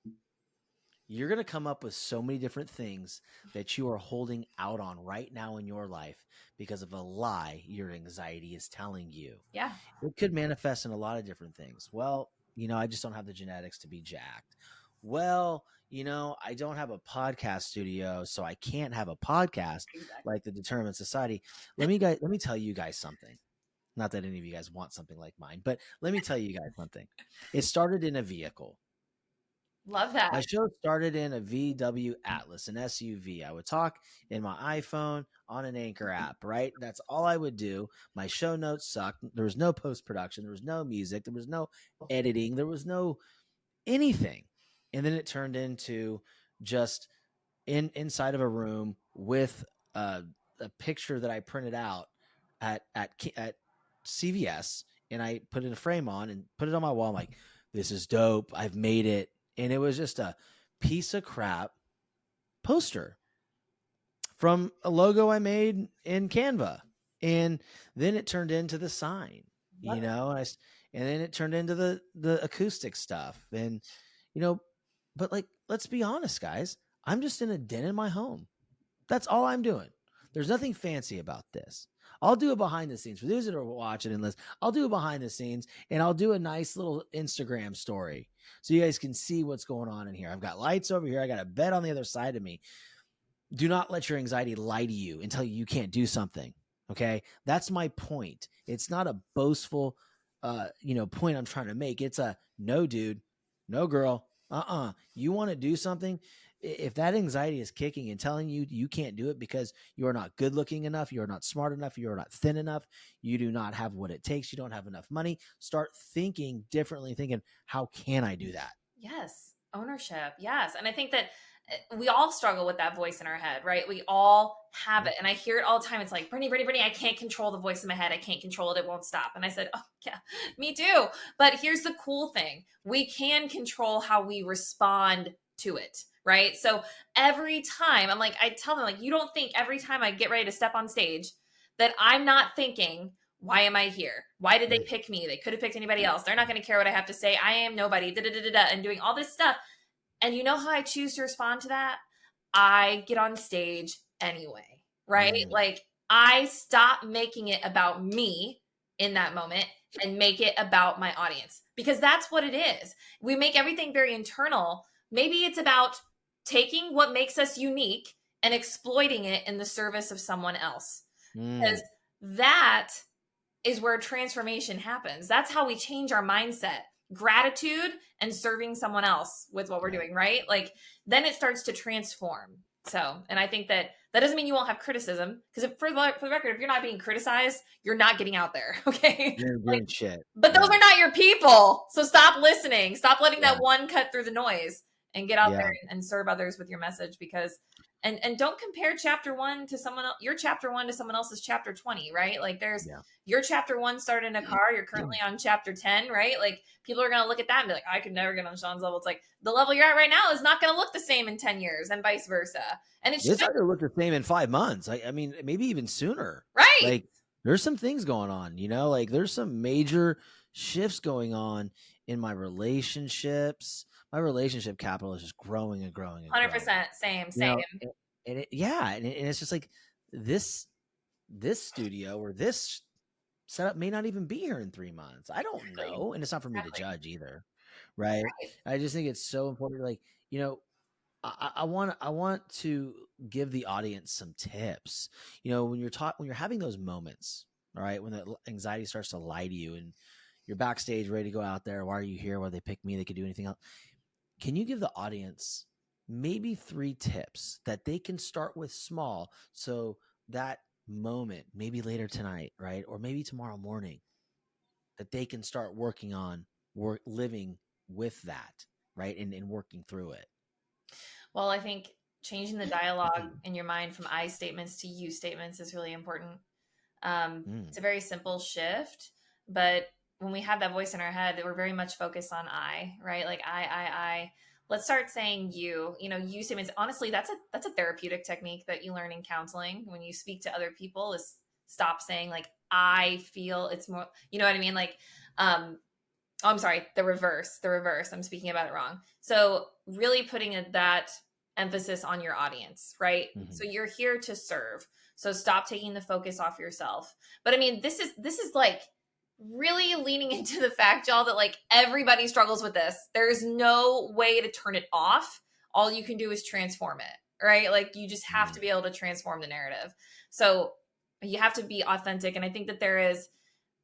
You're going to come up with so many different things that you are holding out on right now in your life because of a lie your anxiety is telling you. Yeah. It could manifest in a lot of different things. Well, I just don't have the genetics to be jacked. Well, I don't have a podcast studio, so I can't have a podcast like the Determined Society. Let me tell you guys something. Not that any of you guys want something like mine, but let me tell you guys something. It started in a vehicle. Love that. My show started in a VW Atlas, an SUV. I would talk in my iPhone on an Anchor app, right? That's all I would do. My show notes sucked. There was no post-production. There was no music. There was no editing. There was no anything. And then it turned into just inside of a room with a picture that I printed out at CVS, and I put in a frame on and put it on my wall. I'm like, this is dope. I've made it. And it was just a piece of crap poster from a logo I made in Canva. And then it turned into the sign, and then it turned into the acoustic stuff. And, but like, let's be honest, guys, I'm just in a den in my home. That's all I'm doing. There's nothing fancy about this. I'll do a behind the scenes for those that are watching and listening. I'll do a behind the scenes, and I'll do a nice little Instagram story so you guys can see what's going on in here. I've got lights over here. I got a bed on the other side of me. Do not let your anxiety lie to you and tell you can't do something. Okay. That's my point. It's not a boastful, point I'm trying to make. It's a no, dude, no girl. You want to do something. If that anxiety is kicking and telling you you can't do it because you are not good looking enough, you are not smart enough, you are not thin enough, you do not have what it takes, you don't have enough money, start thinking differently, thinking, how can I do that? Yes. Ownership. Yes. And I think that we all struggle with that voice in our head, right? We all have it. And I hear it all the time. It's like, Brittany, I can't control the voice in my head. I can't control it. It won't stop. And I said, oh yeah, me too. But here's the cool thing. We can control how we respond to it, right? So every time I tell them, like, you don't think every time I get ready to step on stage that I'm not thinking, why am I here? Why did they pick me? They could have picked anybody else. They're not going to care what I have to say. I am nobody, and doing all this stuff. And you know how I choose to respond to that? I get on stage anyway, right? Like, I stop making it about me in that moment and make it about my audience, because that's what it is. We make everything very internal. Maybe it's about taking what makes us unique and exploiting it in the service of someone else. Because that is where transformation happens. That's how we change our mindset. Gratitude and serving someone else with what we're doing, right? Like, then it starts to transform. So, and I think that doesn't mean you won't have criticism, because for the record, if you're not being criticized, you're not getting out there. Okay. You're doing shit. But those are not your people. So stop listening. Stop letting that one cut through the noise, and get out there and serve others with your message. Because and don't compare chapter 1 to someone else, your chapter 1 to someone else's chapter 20, right? Like, there's your chapter 1 started in a car, you're currently on chapter 10, right? Like, people are going to look at that and be like, I could never get on Sean's level. It's like, the level you're at right now is not going to look the same in 10 years, and vice versa. And it's not going to look the same in 5 months. I mean, maybe even sooner. Right. Like, there's some things going on, like, there's some major shifts going on in my relationships. My relationship capital is just growing and growing and 100%. Growing. Same. And it's just like this studio or this setup may not even be here in 3 months. I don't know. And it's not for me to judge either. Right. I just think it's so important. Like, I want to give the audience some tips, when you're having those moments, all right, when the anxiety starts to lie to you, and you're backstage ready to go out there. Why are you here? Why they pick me? They could do anything else. Can you give the audience maybe 3 tips that they can start with small, so that moment, maybe later tonight, right? Or maybe tomorrow morning, that they can start working on living with that, right? And working through it. Well, I think changing the dialogue in your mind from I statements to you statements is really important. It's a very simple shift, but when we have that voice in our head, we're very much focused on I, right? Like I. Let's start saying you. You statements. Honestly, that's a therapeutic technique that you learn in counseling when you speak to other people. Is stop saying like I feel. It's more. You know what I mean? Like, oh, I'm sorry. The reverse. I'm speaking about it wrong. So really putting that emphasis on your audience, right? Mm-hmm. So you're here to serve. So stop taking the focus off yourself. But I mean, this is like really leaning into the fact, y'all, that like everybody struggles with this. There's no way to turn it off. All you can do is transform it, right? Like you just have to be able to transform the narrative. So you have to be authentic. And I think that there is,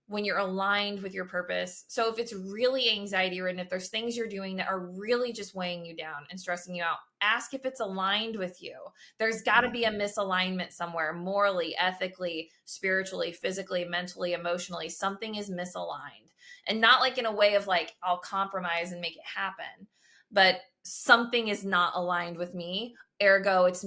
when you're aligned with your purpose. So if it's really anxiety ridden, if there's things you're doing that are really just weighing you down and stressing you out, ask if it's aligned with you. There's got to be a misalignment somewhere, morally, ethically, spiritually, physically, mentally, emotionally. Something is misaligned, and not like in a way of like, I'll compromise and make it happen, but something is not aligned with me. Ergo, it's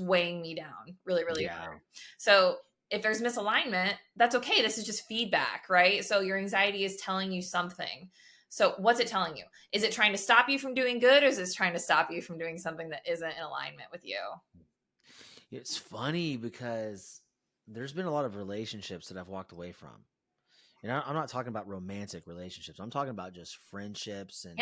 weighing me down really, really hard. So if there's misalignment, that's okay. This is just feedback, right? So your anxiety is telling you something. So what's it telling you? Is it trying to stop you from doing good, or is it trying to stop you from doing something that isn't in alignment with you? It's funny because there's been a lot of relationships that I've walked away from. And I'm not talking about romantic relationships. I'm talking about just friendships and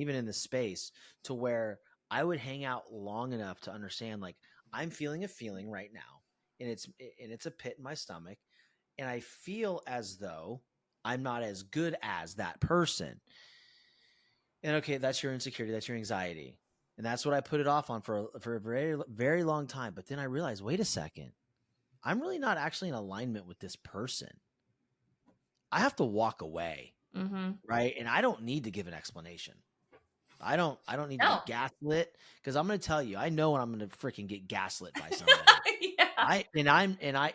even in the space, to where I would hang out long enough to understand, like, I'm feeling a feeling right now, and it's a pit in my stomach, and I feel as though I'm not as good as that person. And okay, that's your insecurity, that's your anxiety. And that's what I put it off on for a very, very long time. But then I realized, wait a second, I'm really not actually in alignment with this person. I have to walk away, right? And I don't need to give an explanation. I don't need to be gaslit, because I'm going to tell you, I know when I'm going to freaking get gaslit by somebody.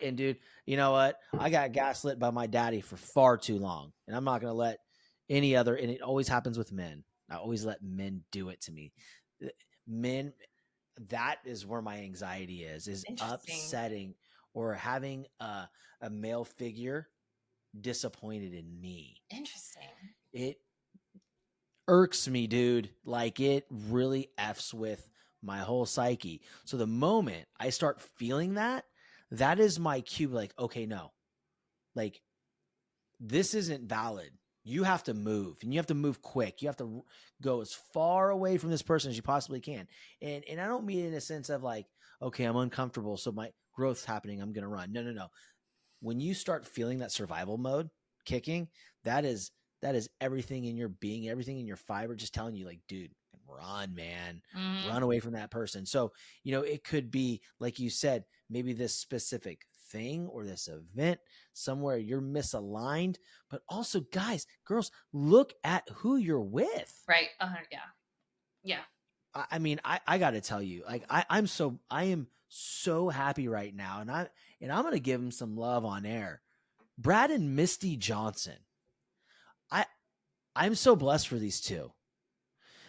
And dude, you know what? I got gaslit by my daddy for far too long, and I'm not going to let any other. And it always happens with men. I always let men do it to me. Men, that is where my anxiety is upsetting, or having a male figure disappointed in me. Interesting. It irks me, dude. Like, it really F's with my whole psyche. So the moment I start feeling that is my cue. Like, okay, no, like, this isn't valid. You have to move, and you have to move quick. You have to go as far away from this person as you possibly can. And I don't mean it in a sense of like, okay, I'm uncomfortable, so my growth's happening, I'm going to run. No. When you start feeling that survival mode kicking, that is everything in your being, everything in your fiber, just telling you, like, dude, run, man, run away from that person. So, it could be, like you said, maybe this specific thing or this event somewhere you're misaligned, but also, guys, girls, look at who you're with. Right. Yeah. I mean, I got to tell you, like, I am so happy right now. And I'm going to give him some love on air. Brad and Misty Johnson. I'm so blessed for these two.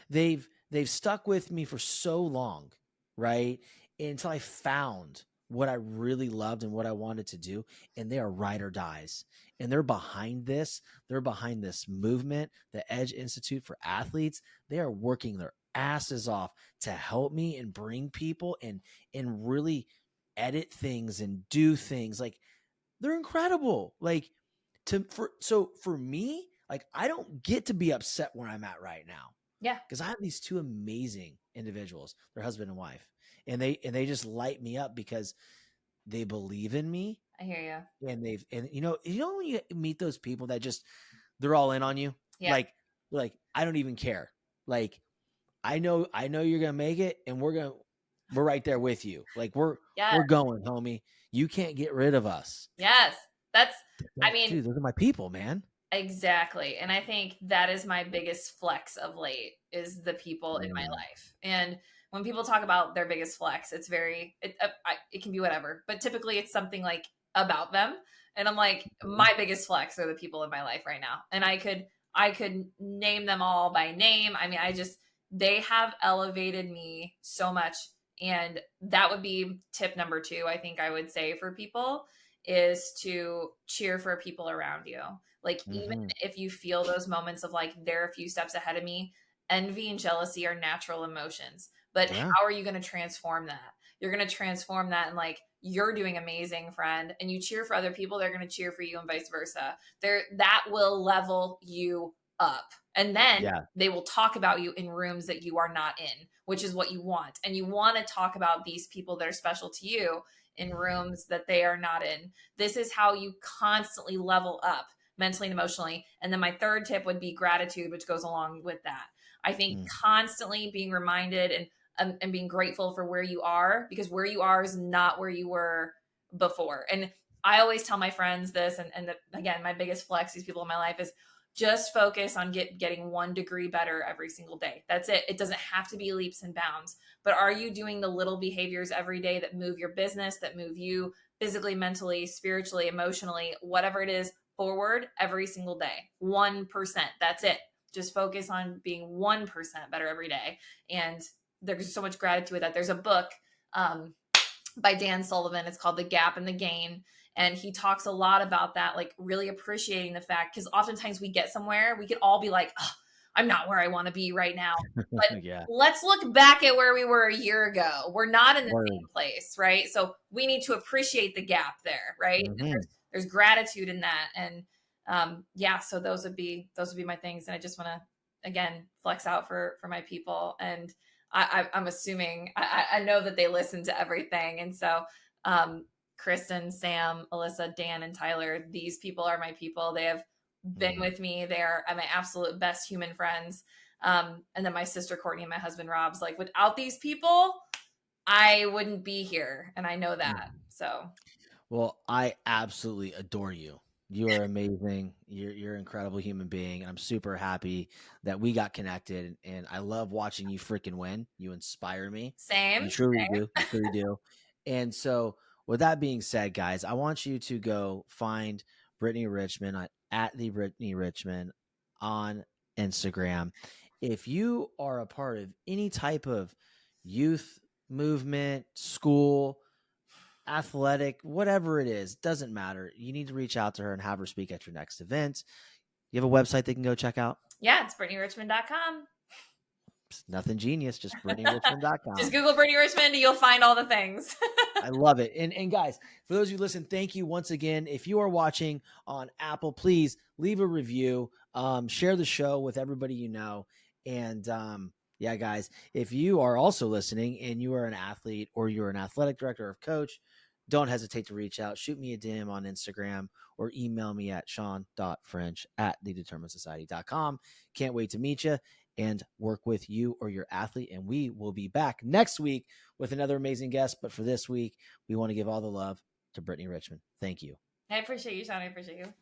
They've stuck with me for so long, right? Until I found what I really loved and what I wanted to do. And they are ride or dies. And they're behind this. They're behind this movement, the Edge Institute for Athletes. They are working their asses off to help me and bring people and really edit things and do things. Like, they're incredible. Like, for me, like, I don't get to be upset where I'm at right now. Yeah. Because I have these two amazing individuals, their husband and wife. And they just light me up because they believe in me. I hear you. And when you meet those people that just, they're all in on you. Yeah. Like, I don't even care. Like, I know you're going to make it, and we're right there with you. Like, we're going, homie. You can't get rid of us. Yes. I mean, dude, those are my people, man. Exactly. And I think that is my biggest flex of late is the people in my Mm, life. And when people talk about their biggest flex, it's it can be whatever, but typically it's something like about them. And I'm like, mhm. my biggest flex are the people in my life right now. And I could name them all by name. I mean, they have elevated me so much. And that would be tip number 2, I think I would say for people is to cheer for people around you. Like, even Mhm. if you feel those moments of like, they're a few steps ahead of me, envy and jealousy are natural emotions. But Yeah. how are you going to transform that? You're going to transform that and like, you're doing amazing, friend, and you cheer for other people, they're going to cheer for you and vice versa. That will level you up. And then Yeah. they will talk about you in rooms that you are not in, which is what you want. And you want to talk about these people that are special to you in rooms that they are not in. This is how you constantly level up mentally and emotionally. And then my third tip would be gratitude, which goes along with that. I think Mm. constantly being reminded and being grateful for where you are, because where you are is not where you were before. And I always tell my friends this, again, my biggest flex, these people in my life, is just focus on getting 1 degree better every single day. That's it. It doesn't have to be leaps and bounds, but are you doing the little behaviors every day that move your business, that move you physically, mentally, spiritually, emotionally, whatever it is, forward every single day? 1%. That's it. Just focus on being 1% better every day. And there's so much gratitude with that. There's a book um, by Dan Sullivan. It's called The Gap and the Gain. And he talks a lot about that, like really appreciating the fact, because oftentimes we get somewhere, we could all be like, oh, I'm not where I want to be right now. But Yeah. let's look back at where we were a year ago. We're not in the Word. same place, right? So we need to appreciate the gap there, right? And Mhm. there's gratitude in that. And yeah, so those would be my things. And I just want to again flex out for my people. And I'm assuming I know that they listen to everything, and so um, Kristen, Sam, Alyssa, Dan, and Tyler, these people are my people. They have been Mhm. with me. They are my absolute best human friends. And then my sister Courtney and my husband Rob's like, without these people, I wouldn't be here, and I know that. Mhm. So Well, I absolutely adore you. You are amazing. You're an incredible human being. I'm super happy that we got connected, and I love watching you freaking win. You inspire me. You same. truly do. You truly do. And so, with that being said, guys, I want you to go find Brittany Richmond at the Brittany Richmond on Instagram. If you are a part of any type of youth movement, school, athletic, whatever it is, doesn't matter. You need to reach out to her and have her speak at your next event. You have a website they can go check out? Yeah, it's BrittanyRichmond.com. It's nothing genius, just Just BrittanyRichmond.com. Google Brittany Richmond, and you'll find all the things. I love it. And guys, for those who listen, thank you once again. If you are watching on Apple, please leave a review. Share the show with everybody you know. And yeah, guys, if you are also listening and you are an athlete or you're an athletic director or coach, don't hesitate to reach out. Shoot me a DM on Instagram or email me at sean.french@thedeterminedsociety.com. Can't wait to meet you and work with you or your athlete. And we will be back next week with another amazing guest. But for this week, we want to give all the love to Brittany Richmond. Thank you. I appreciate you, Sean. I appreciate you.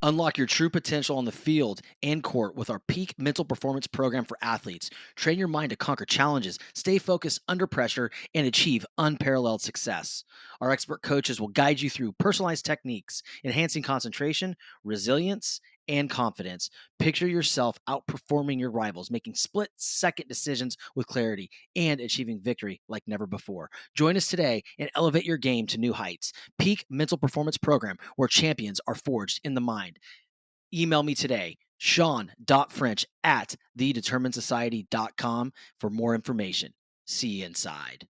Unlock your true potential on the field and court with our peak mental performance program for athletes. Train your mind to conquer challenges, stay focused under pressure, and achieve unparalleled success. Our expert coaches will guide you through personalized techniques, enhancing concentration, resilience, and confidence. Picture yourself outperforming your rivals, making split-second decisions with clarity, and achieving victory like never before. Join us today and elevate your game to new heights. Peak Mental Performance Program, where champions are forged in the mind. Email me today, sean.french@thedeterminedsociety.com for more information. See you inside.